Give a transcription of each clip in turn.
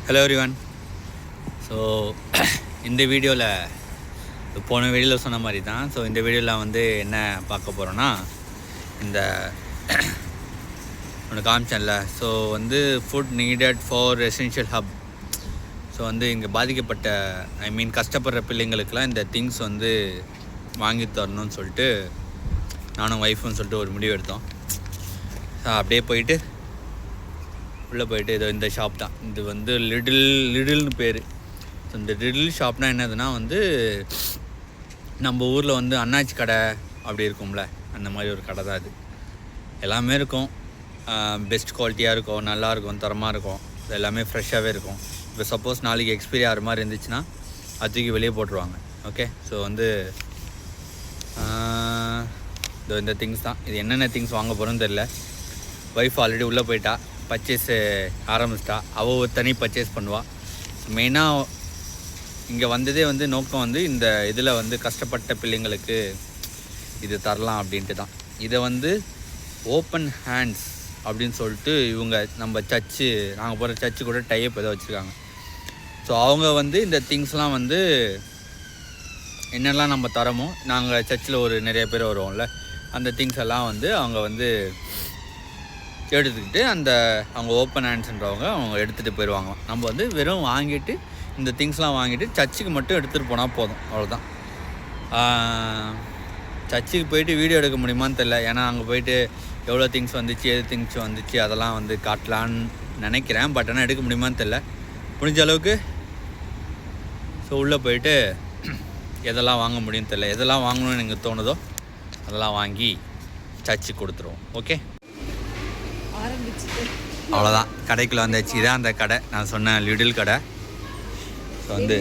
Hello everyone. So இந்த வீடியோவில் போன வீடியோவில் சொன்ன மாதிரி தான். ஸோ இந்த வீடியோவில் வந்து என்ன பார்க்க போகிறோன்னா, இந்த ஒன்று காமிச்சேன்ல. ஸோ வந்து food needed for essential hub. So வந்து இங்கே பாதிக்கப்பட்ட கஷ்டப்படுற பிள்ளைங்களுக்கெல்லாம் இந்த திங்ஸ் வந்து வாங்கி தரணும்னு சொல்லிட்டு நானும் ஒய்ஃப்னு சொல்லிட்டு ஒரு முடிவு எடுத்தோம். ஸோ அப்படியே போயிட்டு உள்ளே போயிட்டு இதோ இந்த ஷாப் தான். இது வந்து லிடில்னு பேர். ஸோ இந்த லிடில் ஷாப்னால் என்னதுன்னா வந்து நம்ம ஊரில் வந்து அண்ணாச்சி கடை அப்படி இருக்கும்ல, அந்த மாதிரி ஒரு கடை தான் இது. எல்லாமே இருக்கும், பெஸ்ட் குவாலிட்டியாக இருக்கும், நல்லாயிருக்கும், தரமாக இருக்கும், இது எல்லாமே ஃப்ரெஷ்ஷாகவே இருக்கும். இப்போ சப்போஸ் நாளைக்கு எக்ஸ்பைரி ஆகிற மாதிரி இருந்துச்சுன்னா அதுக்கு வெளியே போட்டுருவாங்க. ஓகே, ஸோ வந்து இந்த திங்ஸ் தான். இது என்னென்ன திங்ஸ் வாங்க போகிறோன்னு தெரில. ஒய்ஃப் ஆல்ரெடி உள்ளே போயிட்டா, பர்ச்சேஸ் ஆரம்பிச்சிட்டா. அவள் தனி பர்ச்சேஸ் பண்ணுவாள். மெயினாக இங்கே வந்ததே வந்து நோக்கம் வந்து இந்த இதில் வந்து கஷ்டப்பட்ட பிள்ளைங்களுக்கு இது தரலாம் அப்படின்ட்டு தான். இதை வந்து ஓப்பன் ஹேண்ட்ஸ் அப்படின்னு சொல்லிட்டு இவங்க நம்ம சர்ச்சு, நாங்கள் போகிற சர்ச்சு கூட டைப் ஏதோ வச்சுருக்காங்க. ஸோ அவங்க வந்து இந்த திங்ஸ்லாம் வந்து என்னெல்லாம் நம்ம தரமோ, நாங்கள் சர்ச்சில் ஒரு நிறைய பேர் வருவோம்ல, அந்த திங்ஸ் எல்லாம் வந்து அவங்க வந்து எடுத்துக்கிட்டு அவங்க ஓப்பன் ஹேண்ட்ஸ்ன்றவங்க அவங்க எடுத்துகிட்டு போயிடுவாங்க. நம்ம வந்து வெறும் வாங்கிட்டு இந்த திங்ஸ்லாம் வாங்கிட்டு சர்ச்சுக்கு மட்டும் எடுத்துகிட்டு போனால் போதும், அவ்வளோதான். சர்ச்சுக்கு போயிட்டு வீடியோ எடுக்க முடியுமான்னு தெரில. ஏன்னா அங்கே போயிட்டு எவ்வளோ திங்ஸ் வந்துச்சு, எது திங்ஸ் வந்துச்சு அதெல்லாம் வந்து காட்டலான்னு நினைக்கிறேன். பட் ஆனால் எடுக்க முடியுமான்னு தெரில. முடிஞ்ச அளவுக்கு ஸோ உள்ளே போயிட்டு எதெல்லாம் வாங்க முடியும்னு தெரில, எதெல்லாம் வாங்கணும்னு எனக்கு தோணுதோ அதெல்லாம் வாங்கி சர்ச்சுக்கு கொடுத்துருவோம். ஓகே, அவ்வளோதான். கடைக்குள்ளே வந்தாச்சு. இதான் அந்த கடை, நான் சொன்ன லிடில் கடை. ஸோ வந்து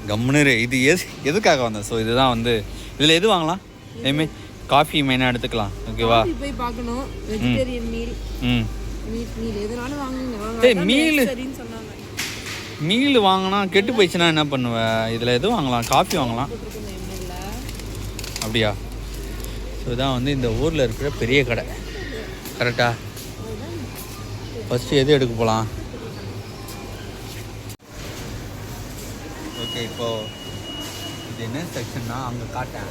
கம்முனு இது எதுக்காக வந்தேன். ஸோ இதுதான் வந்து இதில் எது வாங்கலாம், எதுவுமே காஃபி மெயினாக எடுத்துக்கலாம். ஓகேவா, போய் பார்க்கணும். வெஜிடேரியன் மீல், மீல் எதுனாலும் வாங்குங்க. மீல் வாங்கினா கெட்டு போயிடுச்சுன்னா என்ன பண்ணுவேன். இதில் எது வாங்கலாம், காஃபி வாங்கலாம். அப்படியா? ஸோ இதான் வந்து இந்த ஊரில் இருக்கிற பெரிய கடை. கரெக்டா? ஃபஸ்ட்டு எது எடுக்க போகலாம்? ஓகே, இப்போது இது என்ன செக்ஷன்னா அங்கே காட்டேன்.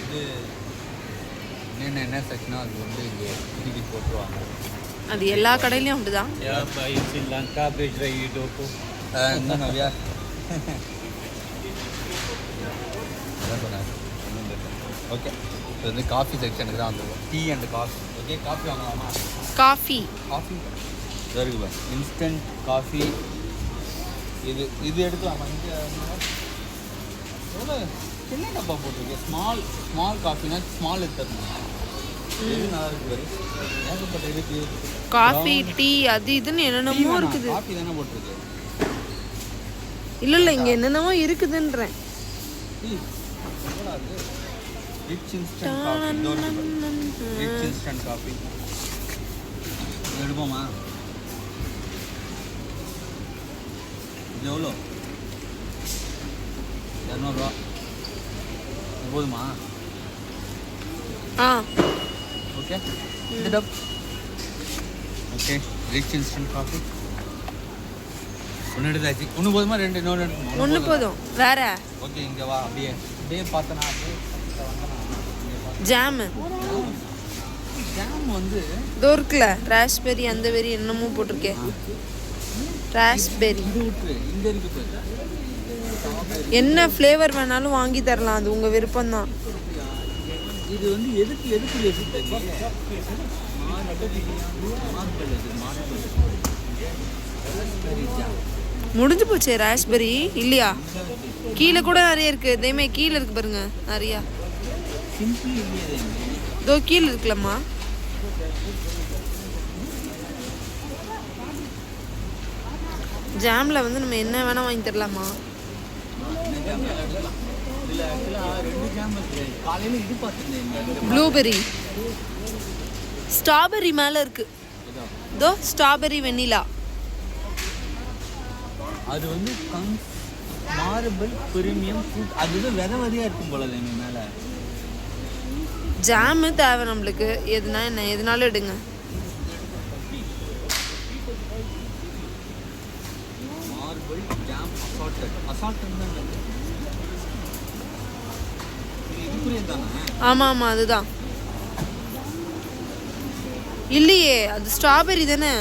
இது என்ன செக்ஷனா அது வந்து இங்கே திருப்பி போட்டுருவாங்க. அது எல்லா கடையிலையும் அப்படிதான். ஸ்ரீலங்கா நவ்யா சொன்னார். ஓகே, இது வந்து காஃபி செக்ஷனுக்கு தான் வந்துருவோம். Tea and coffee. Okay, coffee வாங்கலாமா? காஃபி இருக்குல்ல, இன்ஸ்டன்ட் காஃபி. இது எடுக்கலாமா? இங்கே எவ்வளோ சின்ன டப்பா போட்டிருக்கு. ஸ்மால் காஃபினா ஸ்மால் எடுத்துருந்தோம். எது நல்லா இருக்கு, ஏகப்பட்ட இருக்கு. காஃபி, டீ, அது இதுன்னு என்னென்னமோ இருக்குது. காஃபி தானே போட்டிருக்கு. இல்லை இங்கே என்னென்னமோ இருக்குதுன்றேன். ரிச் இன்ஸ்டன்ட் காஃபி எடுப்போமா? இது எவ்வளோ? 200 போதுமா? ஓகே, இந்த tub. Okay, rich instant coffee ஒன்று எடுத்தாச்சு. ஒன்று போதுமா? இன்னொன்று ஒன்று போதும். வேற? ஓகே, இங்கே வா. அப்படியே பார்த்தனா ஜாமு வந்து இதோ இருக்குல்ல, ராஸ்பெரி அந்த வெரி என்னமோ போட்டிருக்கேன். ராஸ்பெரி என்ன ஃப்ளேவர் வேணாலும் வாங்கி தரலாம், அது உங்கள் விருப்பம்தான். இது வந்து எதுக்கு முடிஞ்சு போச்சு. ராஸ்பெரி இல்லையா? கீழே கூட நிறைய இருக்குது. இதேமே கீழே இருக்கு பாருங்க, நிறையா. இதோ கீழே இருக்குல்லம்மா. ஜாமில் வந்து நம்ம என்ன வேணால் வாங்கி தரலாமா? ப்ளூபெரி, ஸ்ட்ராபெரி மேலே இருக்கு. இதோ ஸ்ட்ராபெரி வெண்ணிலா. அது வந்து மார்பிள் பிரீமியம் ஃப்ரூட். அதுதான் விதை விதையாக இருக்கும் போல மேலே. ஜாமு தேவை நம்மளுக்கு. எதுனா என்ன எதுனாலும் எடுங்க. ஆமாம் ஆமாம் அதுதான். இல்லையே அது ஸ்ட்ராபெரி தானே.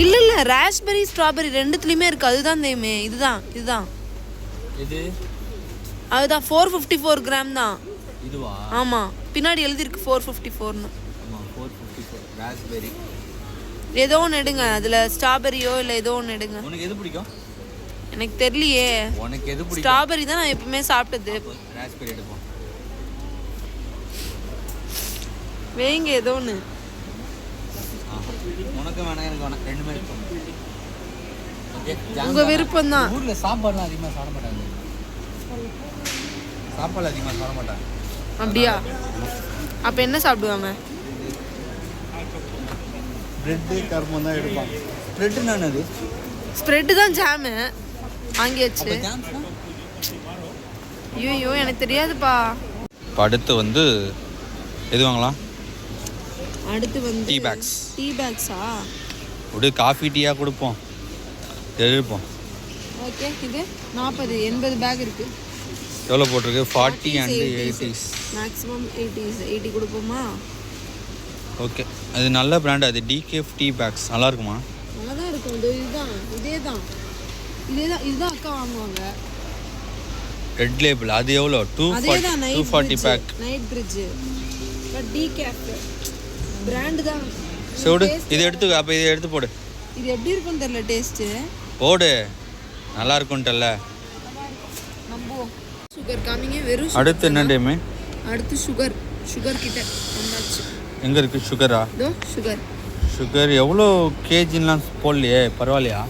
இல்ல இல்ல ராஸ்பெரி ஸ்ட்ராபெரி ரெண்டுத்துலயுமே இருக்கு. அதுதான் தேமே. இதுதான் இதுதான் இது அதுதான் 454 கிராம் தான். இதுவா? ஆமா பின்னாடி எழுதி இருக்கு 454ன்னு. ஆமா 454 ராஸ்பெரி. ஏதோ ஒன்று எடுங்க. அதுல ஸ்ட்ராபெரியோ இல்லை ஏதோ ஒன்று எடுங்க. உனக்கு எது பிடிக்கும்? எனக்கு தெரியலையே. உனக்கு எது பிடிக்கும்? ஸ்ட்ராபெரி தான் நான் எப்பவுமே சாப்பிட்டது. ராஸ்பெரி எடுப்போம். வேங்க ஏதோ ஒன்று. உனக்கு வேணாம் எனக்கு வேணாம் ரெண்டுமே இருக்கும். உங்க விருப்பம் தான். ஊர்ல சாப்பாடுலாம் அதிகமாக சாப்பிட மாட்டாங்க. சாப்பாடு அதிகமாக சாப்பிட மாட்டாங்க. அப்படியா? அப்ப என்ன சாப்பிடுவாங்க? பிரெட்டு கர்மம் தான் எடுப்பாங்க. பிரெட்டு நான் அது ஸ்ப்ரெட்டு தான் ஜாமு வாங்கியாச்சு. ஐயோ எனக்கு தெரியாதுப்பா. அடுத்து வந்து எது வாங்கலாம்? அடுத்து வந்து டீ பேக்ஸ். டீ பேக்ஸா? ஒரு காஃபி டீயாக கொடுப்போம் எழுப்போம். ஓகே இது 40-80 பேக் இருக்கு. எவ்வளோ போட்டிருக்கு? 40 and 80s. மேக்ஸிமம் 80 கொடுப்போமா? ஓகே அது நல்ல பிராண்ட். அது டிகேஎஃப் டீ பேக்ஸ் நல்லா இருக்குமா? நல்லா தான் இருக்கும். இதுதான் இதுதான் அக்கா வாங்குவாங்க. ரெட் லேபிள் அது எவ்வளோ? 240 பேக். நைட் பிரிட்ஜ் டிகேஎஃப் பிராண்ட் தான். சோடு இது எடுத்து அப்போ இதை எடுத்து போடு. இது எப்படி இருக்குன்னு தெரியல டேஸ்ட்டு. போடு நல்லா இருக்கும்ட்டல்ல. நம்புவோம். சுகர் காமிங்க வெறும். அடுத்து என்ன டைமே? அடுத்து சுகர் கிட்ட வந்தாச்சு. எங்கே இருக்குது சுகரா? இதோ சுகர் எவ்வளோ கேஜின்லாம் போடலையே. பரவாயில்லையா?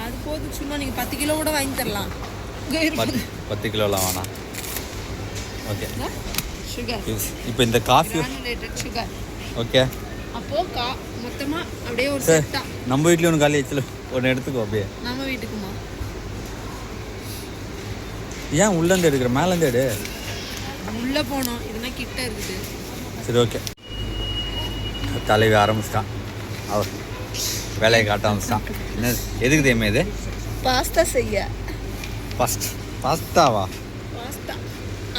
அது போதும். சும்மா நீங்கள் 10 கிலோ கூட வாங்கி தரலாம். 10 கிலோலாம் வேணாம். Okay sugar. இப்போ இந்த காஃபி சுகர் ஓகே. அப்போ மொத்தமாக அப்படியே ஒரு செட்டா. நம்ம வீட்லேயும் ஒன்று காலி வச்சுல ஒன்று எடுத்துக்கோ. அப்படியே நம்ம வீட்டுக்குமா? ஏன் உள்ளேருந்து எடுக்கிற? மேலேருந்து எடு. உள்ளே போனோம். இதுனா கிட்ட இருக்குது. சரி ஓகே. தலைவி ஆரம்பிச்சிட்டான். அவர் வேலையை காட்ட ஆரம்பிச்சிட்டான். என்ன எதுக்கு தெரியுமா இது? பாஸ்தா செய்ய. பாஸ்தாவா? பாஸ்தா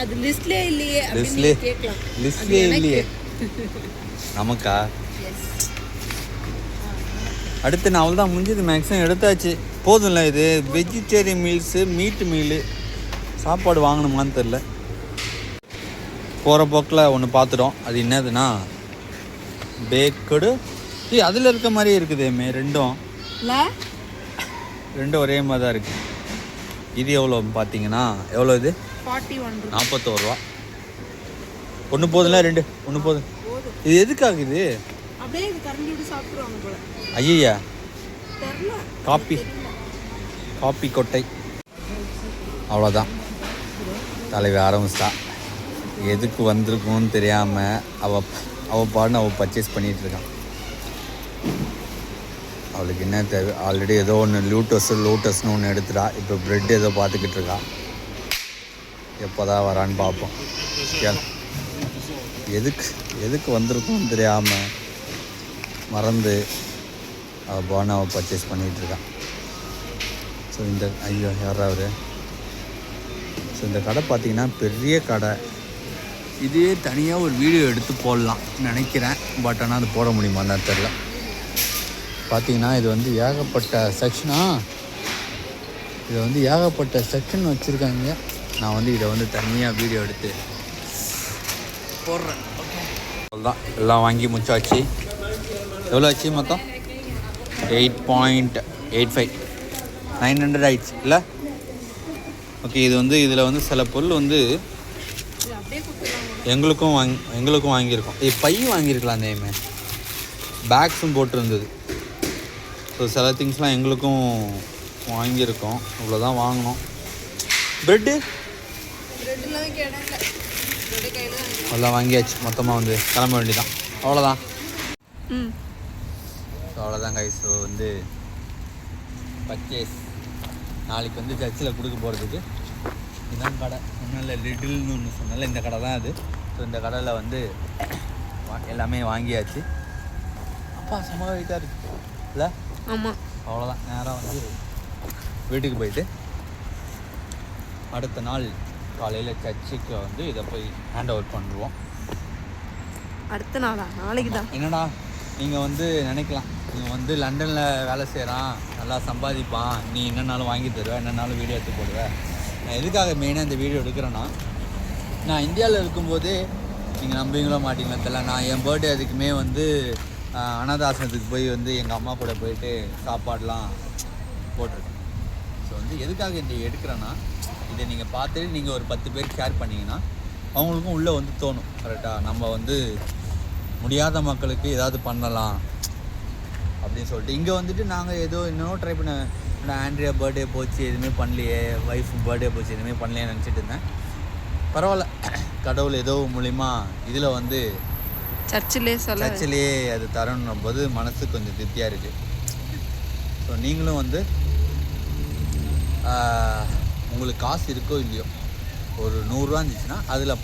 அது லிஸ்ட்லேயே இல்லையே. லிஸ்ட்லேயே இல்லையே நமக்கா? அடுத்து நான் அவ்வளோதான் முடிஞ்சது. மேக்ஸிமம் எடுத்தாச்சு. போதும்ல. இது வெஜிடேரியன் மீல்ஸு மீட்டு மீலு சாப்பாடு வாங்கணுமான்னு தெரில. போகிற போக்கில் ஒன்று பார்த்துட்டோம். அது என்னதுன்னா பேக்கடு. அதில் இருக்க மாதிரியே இருக்குதுமே ரெண்டும் ஒரே மாதிரி தான் இருக்குது. இது எவ்வளோ பார்த்தீங்கன்னா எவ்வளோ? இது 41 ரூபா. ஒன்று போதும்ல? ரெண்டு ஒன்று போதும். இது எதுக்காக இது? ஐயா காப்பி கொட்டை. அவ்வளோதான். தலைவி ஆரம்பிச்சிட்டா. எதுக்கு வந்திருக்கும்னு தெரியாமல் அவள் பாடுன்னு அவள் பர்ச்சேஸ் பண்ணிகிட்ருக்கான். அவளுக்கு என்ன தேவை? ஆல்ரெடி ஏதோ ஒன்று லோட்டஸ்னு ஒன்று எடுத்துட்டா. இப்போ ப்ரெட் ஏதோ பார்த்துக்கிட்டு இருக்கா. எப்போ தான் வரான்னு பார்ப்போம். எதுக்கு வந்திருக்கும்னு தெரியாமல் மறந்து அவள் பாடுன்னு அவள் பர்ச்சேஸ் பண்ணிகிட்ருக்கான். ஸோ இந்த ஐயோ யாரா அவர்? ஸோ இந்த கடை பார்த்திங்கன்னா பெரிய கடை. இதே தனியாக ஒரு வீடியோ எடுத்து போடலாம் நினைக்கிறேன். பட் ஆனால் அது போட முடியுமான்னு தெரில. பார்த்திங்கன்னா இது வந்து ஏகப்பட்ட செக்ஷன் வச்சுருக்காங்க. நான் வந்து இதை வந்து தனியாக வீடியோ எடுத்து போடுறேன். அவ்வளோதான். எல்லாம் வாங்கி முடிச்சாச்சு. எவ்வளோ ஆச்சு மொத்தம்? 8.85 900 ஆயிடுச்சு இல்லை? ஓகே. இது வந்து இதில் வந்து சில பொருள் வந்து எங்களுக்கும் வாங்கியிருக்கோம். பை வாங்கியிருக்கலாம். அதேமே பேக்ஸும் போட்டிருந்தது. ஸோ சில திங்ஸ்லாம் எங்களுக்கும் வாங்கியிருக்கோம். இவ்வளோதான் வாங்கினோம். ப்ரெட்டு எல்லாம் வாங்கியாச்சு. மொத்தமாக வந்து கிளம்ப வேண்டியதான். அவ்வளோதான். ஸோ அவ்வளோதான் கைஸ். ஸோ வந்து பர்ச்சேஸ் நாளைக்கு வந்து சர்ச்சில் கொடுக்க போகிறதுக்கு இதான் கடை. ஒன்றும் இல்லை லிட்டில்னு ஒன்று சொன்னால இந்த கடை தான் அது. ஸோ இந்த கடையில் வந்து எல்லாமே வாங்கியாச்சு. அப்பா செம்ம வெயிட்டாக இருக்கு இல்லை? ஆமாம். அவ்வளோதான், நேராக வந்து வீட்டுக்கு போயிட்டு அடுத்த நாள் காலையில் சர்ச்சுக்கு வந்து இதை போய் ஹேண்ட் ஓவர் பண்ணுவோம். அடுத்த நாளா? நாளைக்கு தான். என்னடா நீங்கள் வந்து நினைக்கலாம், நீங்கள் வந்து லண்டனில் வேலை செய்கிறான், நல்லா சம்பாதிப்பான், நீ என்னன்னாலும் வாங்கி தருவேன், என்னன்னாலும் வீடியோ எடுத்து போடுவேன். நான் எதுக்காக மெயினாக இந்த வீடியோ எடுக்கிறேன்னா, நான் இந்தியாவில் இருக்கும்போதே நீங்கள் நம்புவீங்களோ மாட்டீங்களோ தெரியல, நான் என் பர்த்டே அதுக்குமே வந்து அனாதாசிரமத்துக்கு போய் வந்து எங்கள் அம்மா கூட போயிட்டு சாப்பாடெலாம் போட்டிருக்கேன். ஸோ வந்து எதுக்காக இந்த எடுக்கிறேன்னா, இதை நீங்கள் பார்த்துட்டு நீங்கள் ஒரு 10 பேர் ஷேர் பண்ணிங்கன்னா அவங்களுக்கும் உள்ளே வந்து தோணும், கரெக்டாக நம்ம வந்து முடியாத மக்களுக்கு ஏதாவது பண்ணலாம் அப்படின்னு சொல்லிட்டு. இங்கே வந்துட்டு நாங்கள் ஏதோ இன்னும் ட்ரை பண்ண, ஆண்ட்ரியா பர்த்டே போச்சு எதுவுமே பண்ணலையே, ஒய்ஃப் பர்த்டே போச்சு எதுவுமே பண்ணலையே நினச்சிட்டு இருந்தேன். பரவாயில்ல, கடவுள் ஏதோ மூலிமா இதில் வந்து சர்ச்சிலே அது தரணும் போது மனசு கொஞ்சம் திருப்தியாக இருக்குது. ஸோ நீங்களும் வந்து உங்களுக்கு காசு இருக்கோ இல்லையோ, ஒரு 100 ரூபா இருந்துச்சுன்னா அதில்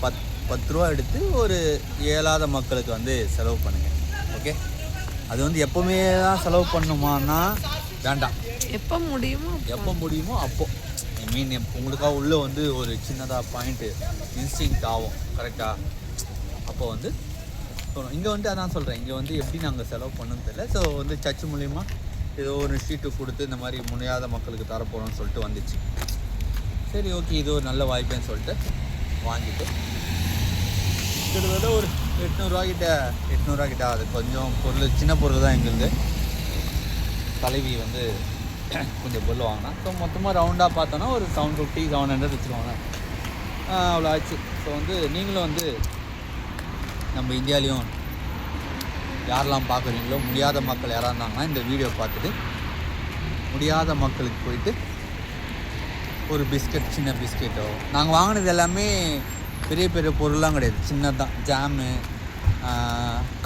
10 ரூபா எடுத்து ஒரு இயலாத மக்களுக்கு வந்து செலவு பண்ணுங்கள். ஓகே, அது வந்து எப்போவுமே தான் செலவு பண்ணணுமான்னா வேண்டாம், எப்போ முடியுமோ அப்போது. ஐ மீன் உங்களுக்காக உள்ளே வந்து ஒரு சின்னதாக பாயிண்ட்டு இன்ஸ்டிங்க்ட் ஆகும், கரெக்டாக? அப்போ வந்து இங்கே வந்து அதான் சொல்கிறேன், இங்கே வந்து எப்படி நாங்கள் செலவு பண்ணணும்னு தெரியல. ஸோ வந்து சர்ச் மூலிமா ஏதோ ஒரு ஷீட்டு கொடுத்து இந்த மாதிரி முடியாத மக்களுக்கு தரப்போகிறோம்னு சொல்லிட்டு வந்துச்சு. சரி ஓகே, இது ஒரு நல்ல வாய்ப்புன்னு சொல்லிட்டு வாங்கிட்டு கிட்டத்தட்ட ஒரு 800 ரூபா கிட்ட அது கொஞ்சம் பொருள், சின்ன பொருள் தான் எங்களுக்கு. தலைவி வந்து கொஞ்சம் பொருள் வாங்கினா. ஸோ மொத்தமாக ரவுண்டாக பார்த்தோன்னா ஒரு 750-700 வச்சுருவாங்க, அவ்வளோ ஆச்சு. ஸோ வந்து நீங்களும் வந்து நம்ம இந்தியாவிலையும் யாரெல்லாம் பார்க்குறீங்களோ, முடியாத மக்கள் யாராக இருந்தாங்கன்னா இந்த வீடியோ பார்த்துட்டு முடியாத மக்களுக்கு போயிட்டு ஒரு பிஸ்கட், சின்ன பிஸ்கெட்டோ, நாங்கள் வாங்கினது எல்லாமே பெரிய பெரிய பொருள்லாம் கிடையாது, சின்னதான். ஜாமு,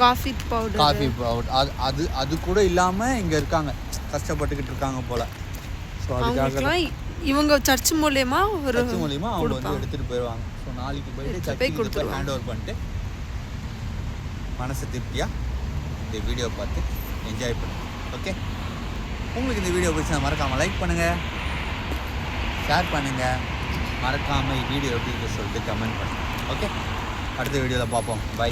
காஃபி பவுடர், அது கூட இல்லாமல் இங்கே இருக்காங்க, கஷ்டப்பட்டுக்கிட்டு இருக்காங்க போல். ஸோ அதுக்காக இவங்க சர்ச் மூலியமாக அவங்க வந்து எடுத்துகிட்டு போயிடுவாங்க. ஸோ நாளைக்கு போயிட்டு சர்ச்சுக்கு ஹேண்ட் ஓவர் பண்ணிட்டு மனசு திருப்தியாக இந்த வீடியோ பார்த்து என்ஜாய் பண்ணுங்கள். ஓகே, உங்களுக்கு இந்த வீடியோ பிடிச்சா மறக்காமல் லைக் பண்ணுங்கள், ஷேர் பண்ணுங்கள், மறக்காமல் வீடியோ எப்படி சொல்லிட்டு கமெண்ட் பண்ணுங்கள். ஓகே, அடுத்த வீடியோவில் பார்ப்போம். பை.